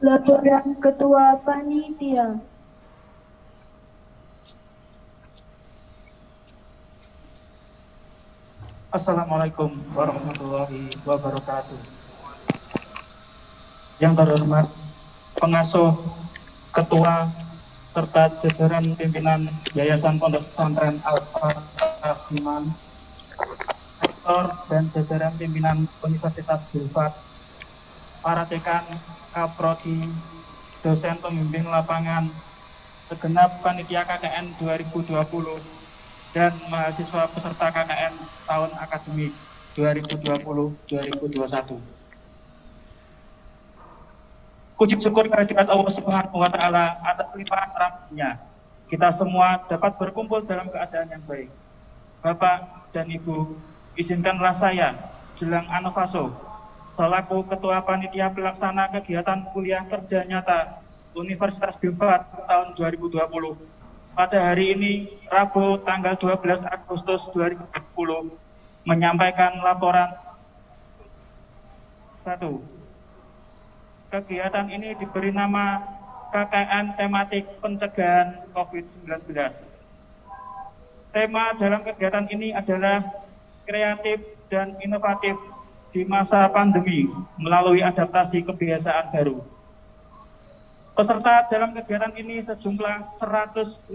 Laporan Ketua Panitia. Assalamualaikum warahmatullahi wabarakatuh. Yang terhormat pengasuh, ketua, serta jajaran pimpinan Yayasan Pondok Pesantren Al-Fatah Siman, rektor dan jajaran pimpinan Universitas Bilfat, para dekan, kaprodi, dosen pembimbing lapangan, segenap panitia KKN 2020, dan mahasiswa peserta KKN tahun akademik 2020-2021. Puji syukur kehadirat Allah Subhanahu wa Ta'ala atas limpahan rahmat-Nya. Kita semua dapat berkumpul dalam keadaan yang baik. Bapak dan Ibu, izinkanlah saya, Jelang Anofaso, selaku Ketua Panitia Pelaksana Kegiatan Kuliah Kerja Nyata Universitas Bilfat tahun 2020, pada hari ini, Rabu tanggal 12 Agustus 2020, menyampaikan laporan 1. Kegiatan ini diberi nama KKN Tematik Pencegahan COVID-19. Tema dalam kegiatan ini adalah kreatif dan inovatif di masa pandemi melalui adaptasi kebiasaan baru. Peserta dalam kegiatan ini sejumlah 152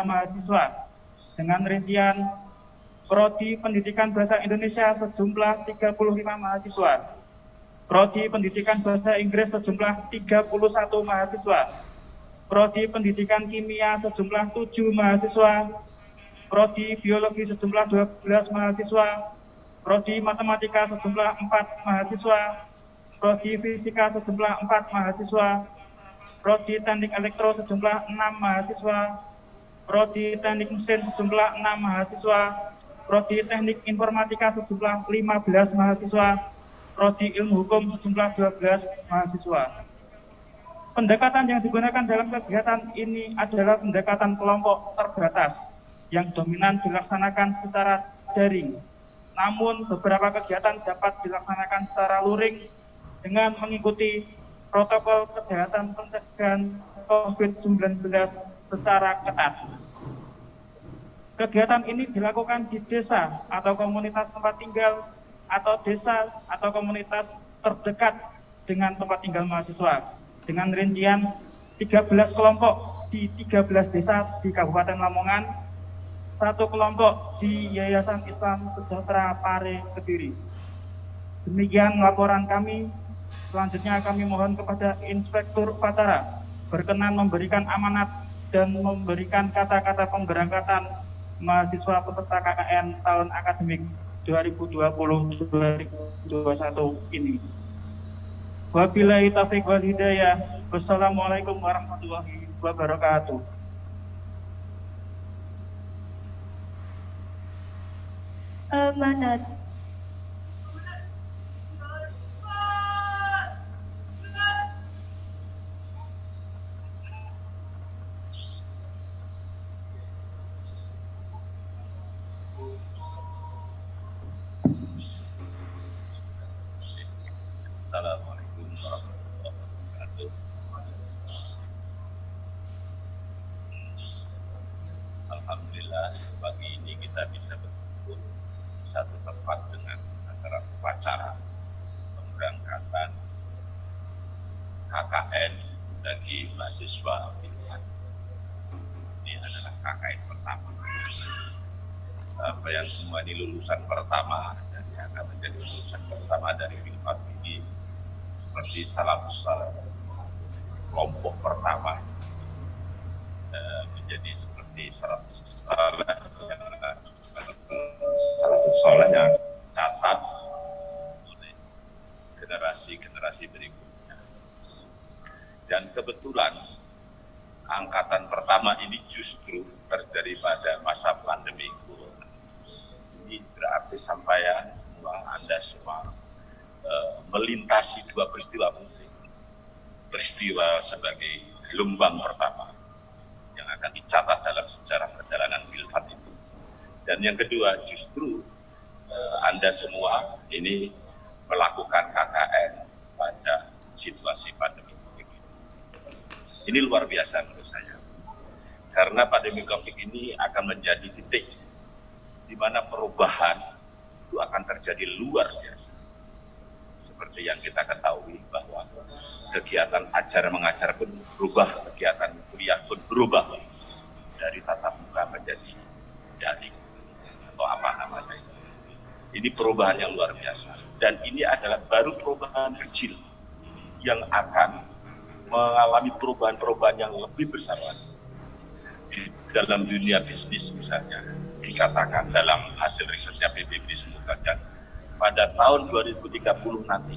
mahasiswa dengan rincian Prodi Pendidikan Bahasa Indonesia sejumlah 35 mahasiswa, Prodi Pendidikan Bahasa Inggris sejumlah 31 mahasiswa, Prodi Pendidikan Kimia sejumlah 7 mahasiswa, Prodi Biologi sejumlah 12 mahasiswa, Prodi Matematika sejumlah 4 mahasiswa, Prodi Fisika sejumlah 4 mahasiswa, Prodi Teknik Elektro sejumlah 6 mahasiswa, Prodi Teknik Mesin sejumlah 6 mahasiswa, Prodi Teknik Informatika sejumlah 15 mahasiswa, Prodi Ilmu Hukum sejumlah 12 mahasiswa. Pendekatan yang digunakan dalam kegiatan ini adalah pendekatan kelompok terbatas yang dominan dilaksanakan secara daring. Namun beberapa kegiatan dapat dilaksanakan secara luring dengan mengikuti protokol kesehatan pencegahan COVID-19 secara ketat. Kegiatan ini dilakukan di desa atau komunitas tempat tinggal atau desa atau komunitas terdekat dengan tempat tinggal mahasiswa dengan rincian 13 kelompok di 13 desa di Kabupaten Lamongan, 1 kelompok di Yayasan Islam Sejahtera Pare Kediri. Demikian laporan kami. Selanjutnya kami mohon kepada Inspektur Upacara berkenan memberikan amanat dan memberikan kata-kata pemberangkatan mahasiswa peserta KKN tahun akademik 2020-2021 ini. Wabillahi taufiq wal hidayah. Wassalamualaikum warahmatullahi wabarakatuh. Amanat. Assalamualaikum warahmatullahi wabarakatuh. Alhamdulillah pagi ini kita bisa berkumpul satu tempat dengan acara upacara pemberangkatan KKN bagi mahasiswa pilihan. Ini adalah KKN pertama. Apa yang semua ini lulusan pertama dan yang akan menjadi lulusan pertama dari Bilfat ini seperti salafus saleh, kelompok pertama menjadi seperti salafus saleh yang catat oleh generasi-generasi berikutnya. Dan kebetulan angkatan pertama ini justru terjadi pada masa pandemi corona. Ini berarti sampaian semua Anda semua melintasi dua peristiwa penting. Peristiwa sebagai gelombang pertama yang akan dicatat dalam sejarah perjalanan Bilfat itu. Dan yang kedua justru Anda semua ini melakukan KKN pada situasi pandemi COVID. Ini luar biasa menurut saya. Karena pandemi COVID ini akan menjadi titik di mana perubahan itu akan terjadi luar biasa. Seperti yang kita ketahui bahwa kegiatan ajar mengajar pun berubah, kegiatan kuliah pun berubah dari tatap muka menjadi daring atau apa namanya itu. Ini perubahan yang luar biasa. Dan ini adalah baru perubahan kecil yang akan mengalami perubahan-perubahan yang lebih besar lagi. Di dalam dunia bisnis misalnya, dikatakan dalam hasil risetnya PBB disebutkan, pada tahun 2030 nanti,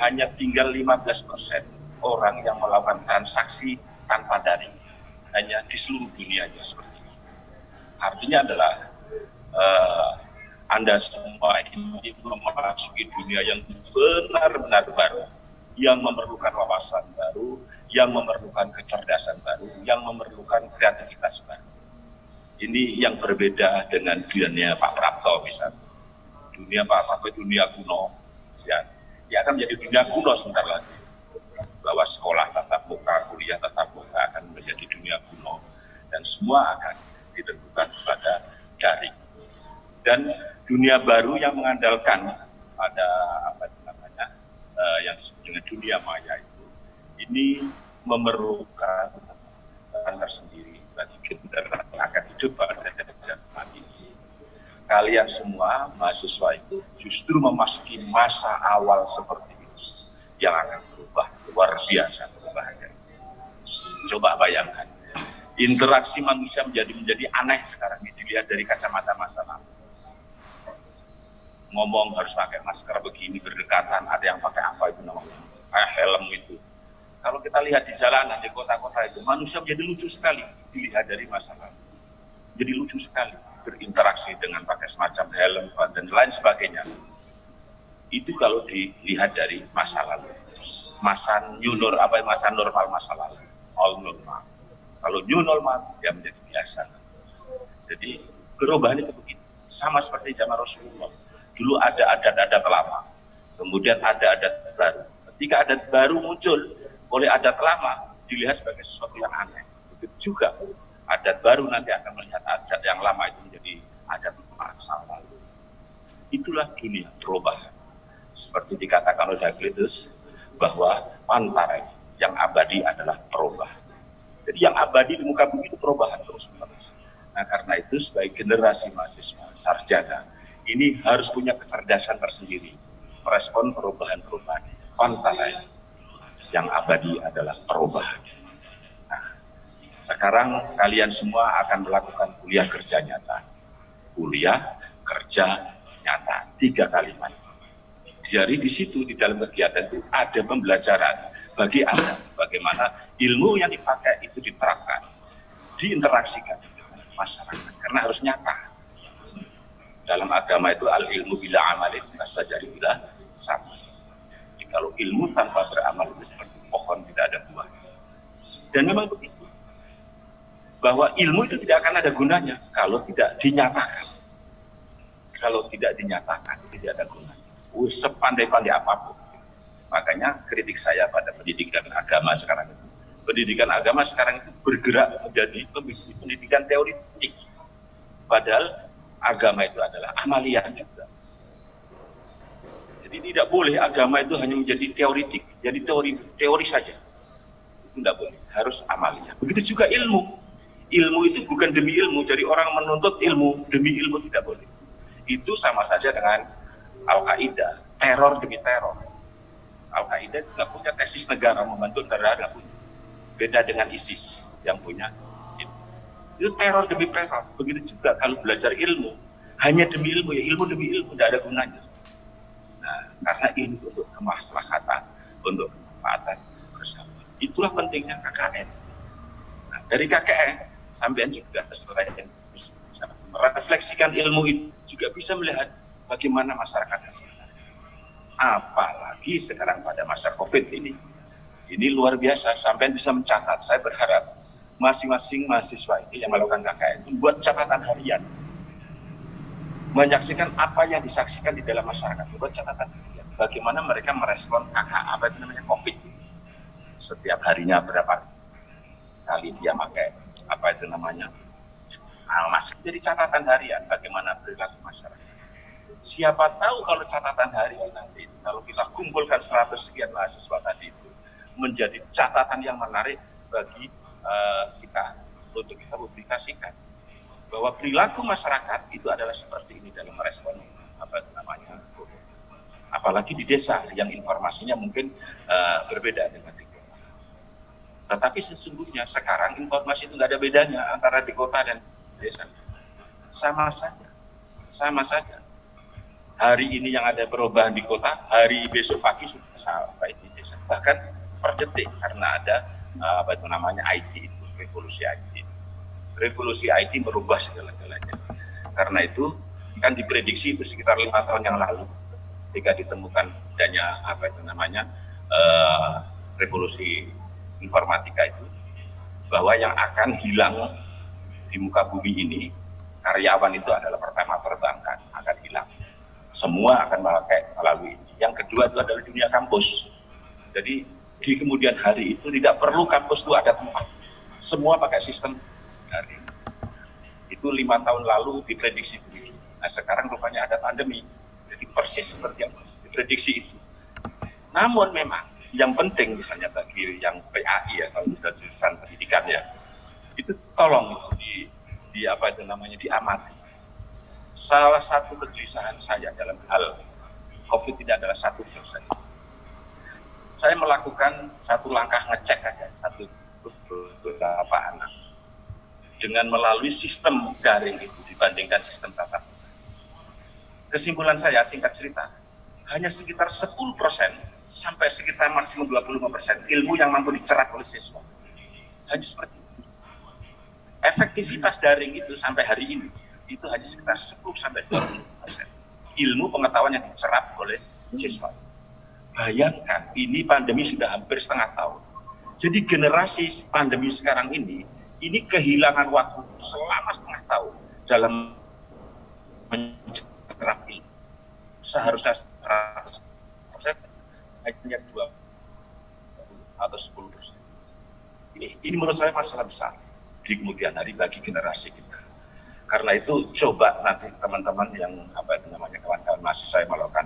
hanya tinggal 15% orang yang melakukan transaksi tanpa daring. Hanya di seluruh dunianya seperti itu. Artinya adalah Anda semua ini memasuki dunia yang benar-benar baru, yang memerlukan wawasan baru, yang memerlukan kecerdasan baru, yang memerlukan kreativitas baru. Ini yang berbeda dengan dunia Pak Prapto misalnya. Dunia Pak Prapto, dunia kuno, ya akan menjadi dunia kuno sebentar lagi. Bahwa sekolah tatap muka, kuliah tatap muka akan menjadi dunia kuno, dan semua akan ditentukan pada daring. Dan dunia baru yang mengandalkan pada yang disebut dengan dunia maya itu, ini memerlukan tersendiri bagi generasi yang akan hidup pada zaman ini. Kalian semua mahasiswa itu justru memasuki masa awal seperti itu yang akan berubah luar biasa berbahaya. Coba bayangkan, interaksi manusia menjadi aneh sekarang ini dilihat dari kacamata masa lalu. Ngomong harus pakai masker begini, berdekatan, ada yang pakai apa itu namanya, helm itu. Kalau kita lihat di jalanan, di kota-kota itu, manusia menjadi lucu sekali dilihat dari masa lalu. Jadi lucu sekali berinteraksi dengan pakai semacam helm dan lain sebagainya. Itu kalau dilihat dari masa lalu. Masa normal masa lalu, all normal. Kalau new normal, ya menjadi biasa. Jadi perubahan itu begitu. Sama seperti zaman Rasulullah. Dulu ada adat-adat lama, kemudian ada adat baru. Ketika adat baru muncul oleh adat lama, dilihat sebagai sesuatu yang aneh. Begitu juga adat baru nanti akan melihat adat yang lama itu menjadi adat masa lalu. Itulah dunia perubahan. Seperti dikatakan oleh Heraklitus, bahwa pantai yang abadi adalah perubahan. Jadi yang abadi di muka bumi itu perubahan terus-menerus. Nah karena itu sebagai generasi mahasiswa sarjana, ini harus punya kecerdasan tersendiri, merespon perubahan-perubahan. Pantai yang abadi adalah perubahan. Nah, sekarang kalian semua akan melakukan kuliah kerja nyata. Kuliah kerja nyata, 3 kalimat. Jadi di situ, di dalam kegiatan itu ada pembelajaran bagi Anda, bagaimana ilmu yang dipakai itu diterapkan, diinteraksikan dengan masyarakat, karena harus nyata. Dalam agama itu al-ilmu bila amalin kasajari bila sama. Jadi kalau ilmu tanpa beramal itu seperti pohon tidak ada buah. Dan memang begitu. Bahwa ilmu itu tidak akan ada gunanya kalau tidak dinyatakan. Kalau tidak dinyatakan, tidak ada gunanya. Sepandai-pandai apapun. Makanya kritik saya pada pendidikan agama sekarang itu. Pendidikan agama sekarang itu bergerak menjadi pendidikan teoritik. Padahal agama itu adalah amaliyah juga. Jadi tidak boleh agama itu hanya menjadi teoritik, jadi teori saja. Itu tidak boleh, harus amaliyah. Begitu juga ilmu. Ilmu itu bukan demi ilmu, jadi orang menuntut ilmu demi ilmu tidak boleh. Itu sama saja dengan Al-Qaeda, teror demi teror. Al-Qaeda tidak punya tesis negara membantu negara, beda dengan ISIS yang punya. Itu teror demi teror. Begitu juga kalau belajar ilmu, hanya demi ilmu, ya ilmu demi ilmu, tidak ada gunanya. Nah, karena ilmu untuk kemaslahatan, untuk kemanfaatan bersama. Itulah pentingnya KKN. Nah, dari KKN, sampean juga selain bisa merefleksikan ilmu itu, juga bisa melihat bagaimana masyarakat sebenarnya. Apalagi sekarang pada masa COVID ini. Ini luar biasa, sampean bisa mencatat. Saya berharap masing-masing mahasiswa ini yang melakukan KKN membuat catatan harian, menyaksikan apa yang disaksikan di dalam masyarakat, membuat catatan harian, bagaimana mereka merespon COVID setiap harinya berapa, kali dia pakai apa itu namanya masker. Jadi catatan harian bagaimana perilaku masyarakat. Siapa tahu kalau catatan harian nanti kalau kita kumpulkan 100 sekian mahasiswa tadi itu menjadi catatan yang menarik bagi kita untuk kita publikasikan bahwa perilaku masyarakat itu adalah seperti ini dalam merespon apa namanya, apalagi di desa yang informasinya mungkin berbeda dengan di kota. Tetapi sesungguhnya sekarang informasi itu nggak ada bedanya antara di kota dan desa, sama saja. Hari ini yang ada perubahan di kota, hari besok pagi sudah sampai di desa. Bahkan per detik karena ada apa itu namanya IT itu, revolusi IT. Revolusi IT merubah segala-galanya. Karena itu kan diprediksi itu sekitar 5 tahun yang lalu ketika ditemukan adanya apa itu namanya revolusi informatika itu, bahwa yang akan hilang di muka bumi ini karyawan itu adalah pertama perbankan akan hilang. Semua akan melalui ini. Yang kedua itu adalah dunia kampus. Jadi di kemudian hari itu tidak perlu kampus itu ada tempat. Semua pakai sistem daring. Itu 5 tahun lalu diprediksi begitu. Nah sekarang rupanya ada pandemi. Jadi persis seperti yang diprediksi itu. Namun memang yang penting misalnya bagi yang PAI ya, kalau misalnya jurusan pendidikan ya, itu tolong di apa itu namanya diamati. Salah satu kegelisahan saya dalam hal COVID ini adalah satu saja. Saya melakukan satu langkah ngecek aja beberapa anak dengan melalui sistem daring itu dibandingkan sistem tatap muka. Kesimpulan saya singkat cerita, hanya sekitar 10% sampai sekitar maksimum 25% ilmu yang mampu dicerap oleh siswa. Hanya seperti itu. Efektivitas daring itu sampai hari ini itu hanya sekitar 10-20% ilmu pengetahuan yang dicerap oleh siswa. Bayangkan, ini pandemi sudah hampir setengah tahun. Jadi generasi pandemi sekarang ini kehilangan waktu selama setengah tahun dalam mencerap ilmu. Seharusnya 100% hanya 20 atau 10%. Ini menurut saya masalah besar di kemudian hari bagi generasi kita. Karena itu coba nanti teman-teman yang apa namanya kawan-kawan mahasiswa yang melakukan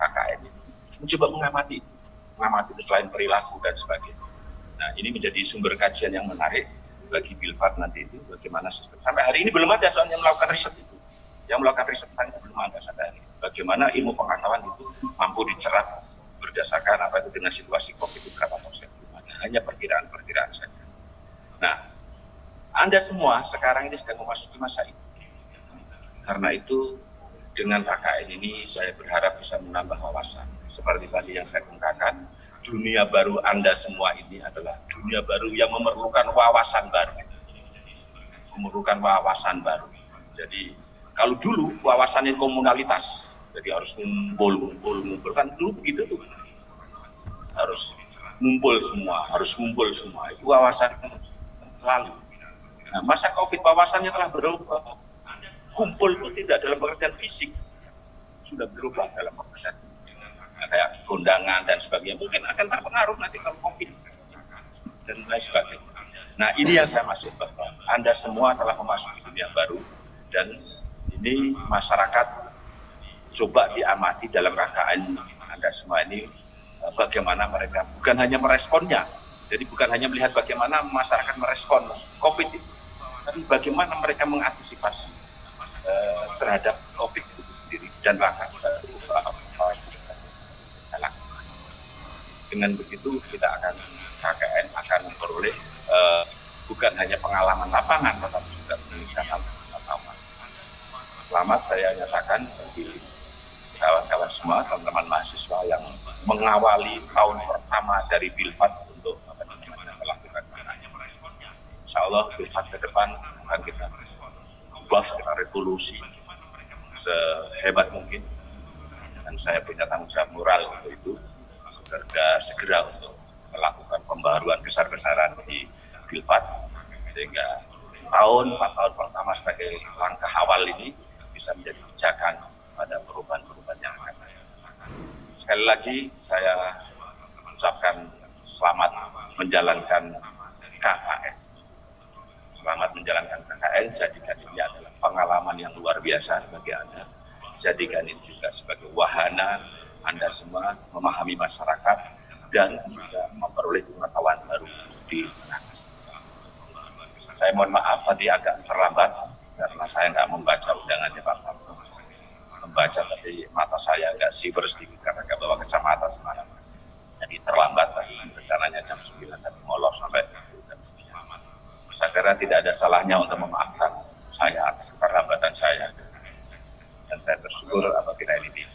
KKN ini mencoba mengamati itu selain perilaku dan sebagainya. Nah ini menjadi sumber kajian yang menarik bagi Bilfat nanti itu bagaimana sistem. Sampai hari ini belum ada soalnya melakukan riset itu. Yang melakukan riset itu belum ada sampai hari ini. Bagaimana ilmu pengetahuan itu mampu dicerap berdasarkan apa itu dengan situasi COVID itu berapa persen belum ada. Hanya perkiraan-perkiraan saja. Nah Anda semua sekarang ini sedang memasuki masa itu. Karena itu dengan KKN ini saya berharap bisa menambah wawasan. Seperti tadi yang saya ungkapkan, dunia baru Anda semua ini adalah dunia baru yang memerlukan wawasan baru. Jadi kalau dulu wawasannya komunalitas, jadi harus ngumpul kan dulu begitu tuh. Harus ngumpul semua. Itu wawasan lalu. Nah, masa COVID wawasannya telah berubah. Kumpul itu tidak dalam pengertian fisik, sudah berubah dalam pengertian kayak kondangan dan sebagainya. Mungkin akan terpengaruh nanti kalau COVID dan lain sebagainya. Nah ini yang saya maksud bahwa Anda semua telah memasuki dunia baru dan ini masyarakat coba diamati dalam KKN Anda semua ini bagaimana mereka bukan hanya meresponnya. Jadi bukan hanya melihat bagaimana masyarakat merespon COVID itu, tapi bagaimana mereka mengantisipasi terhadap COVID itu sendiri dan langkah dengan begitu kita akan KKN akan memperoleh bukan hanya pengalaman lapangan tetapi juga peningkatan pengetahuan. Selamat saya nyatakan bagi kawan-kawan semua, teman-teman mahasiswa yang mengawali tahun pertama dari Bilfat untuk melakukan insya Allah Bilfat ke depan akan kita ubah, kita revolusi sehebat mungkin dan saya punya tanggung jawab moral untuk itu segera untuk melakukan pembaruan besar-besaran di Bilfat sehingga 4 tahun pertama sebagai langkah awal ini bisa menjadi pijakan pada perubahan-perubahan yang akan datang. Sekali lagi saya ucapkan selamat menjalankan KKN. Selamat menjalankan KKN, jadikan ini adalah pengalaman yang luar biasa bagi Anda. Jadikan ini juga sebagai wahana Anda semua memahami masyarakat dan juga memperoleh pengetahuan baru di Makassar. Saya mohon maaf tadi agak terlambat karena saya nggak membaca undangannya Pak Prabowo. Membaca tadi mata saya agak siber sedikit karena nggak bawa kacamata semalam. Jadi terlambat tadi, rencananya jam 9 tapi molor sampai jam 9. Saya kira tidak ada salahnya untuk memaafkan saya atas keterlambatan saya. Dan saya bersyukur apabila ini